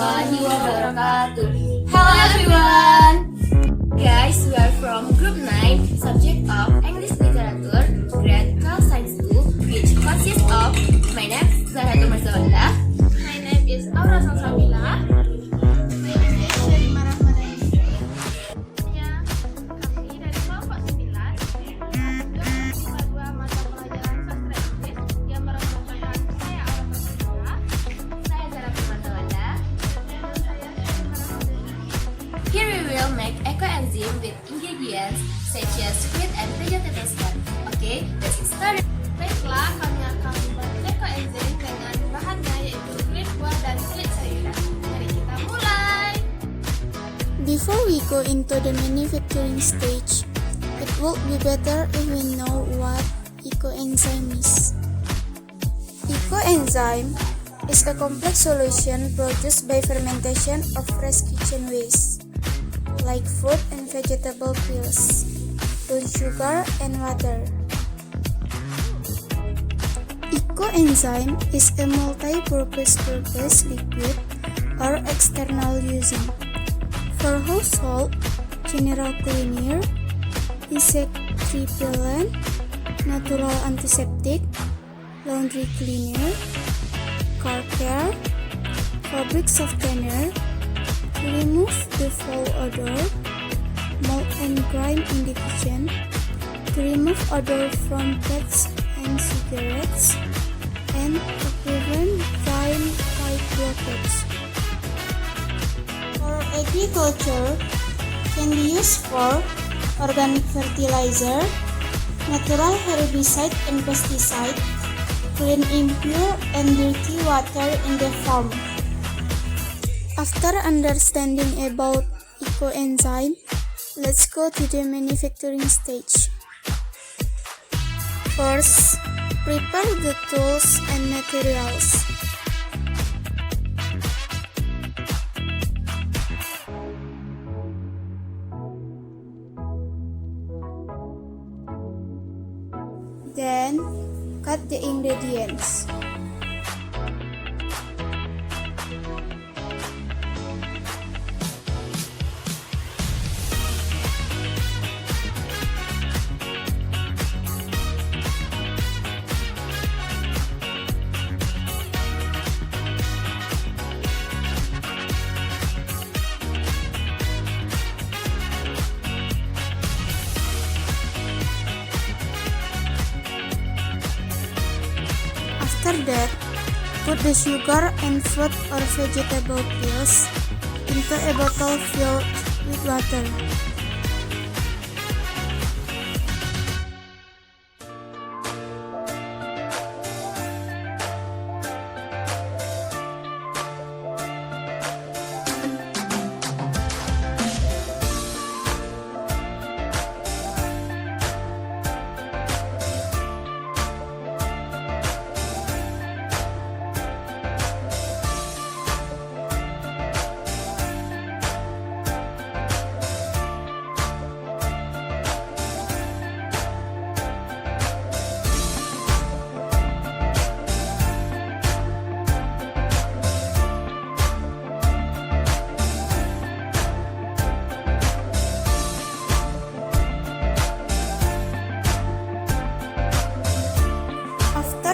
warahmatullahi wabarakatuh. Hello everyone. Guys, we are from Group 9, subject of English Literature, grade 12 Science 2, which consists of my name is Zahratul Marzawanda. My name is Salsabila. My name is Syarima Rahmadhani. Kami dari kelompok 9 dua mata pelajaran sastra Inggris yang beranggotakan saya Salsabila, Saya Zahratul Marzawanda. dan saya Syarima Rahmadhani. Here we will make eco-enzyme with ingredients such as fruit and vegetable starch. Okay, let's get started. Baiklah, kami akan membuat eco-enzyme dengan bahannya yaitu kulit buah dan kulit sayuran. Mari kita mulai. Before we go into the manufacturing stage, it would be better if we know what ecoenzyme is. Ecoenzyme is a complex solution produced by fermentation of fresh kitchen waste, like fruit and vegetable peels, brown sugar, and water. Ecoenzyme is a multi-purpose liquid or external using for household, general cleaner, insect repellent, natural antiseptic, laundry cleaner, car care, fabric softener, to remove the foul odor, mold and grime in the kitchen, to remove odor from pets and cigarettes, and to prevent vine pipe blockage. For agriculture, can be used for organic fertilizer, natural herbicide and pesticide, clean impure and dirty water in the farm. After understanding about ecoenzyme, let's go to the manufacturing stage. First, prepare the tools and materials. Then, cut the ingredients. After that, put the sugar and fruit or vegetable peels into a bottle filled with water.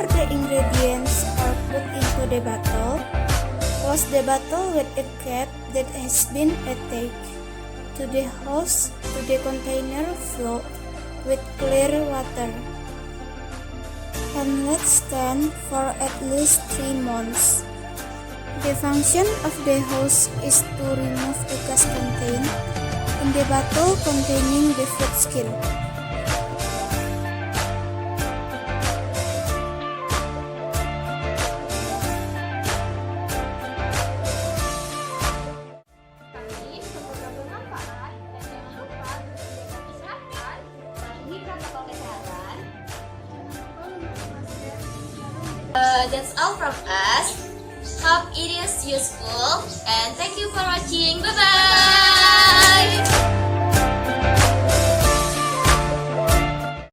The ingredients are put into the bottle. Close the bottle with a cap that has been attached to the hose to the container filled with clear water. And let stand for at least 3 months. The function of the hose is to remove the gas contained in the bottle containing the fruit skin. That's all from us. Hope it is useful and thank you for watching. Bye bye.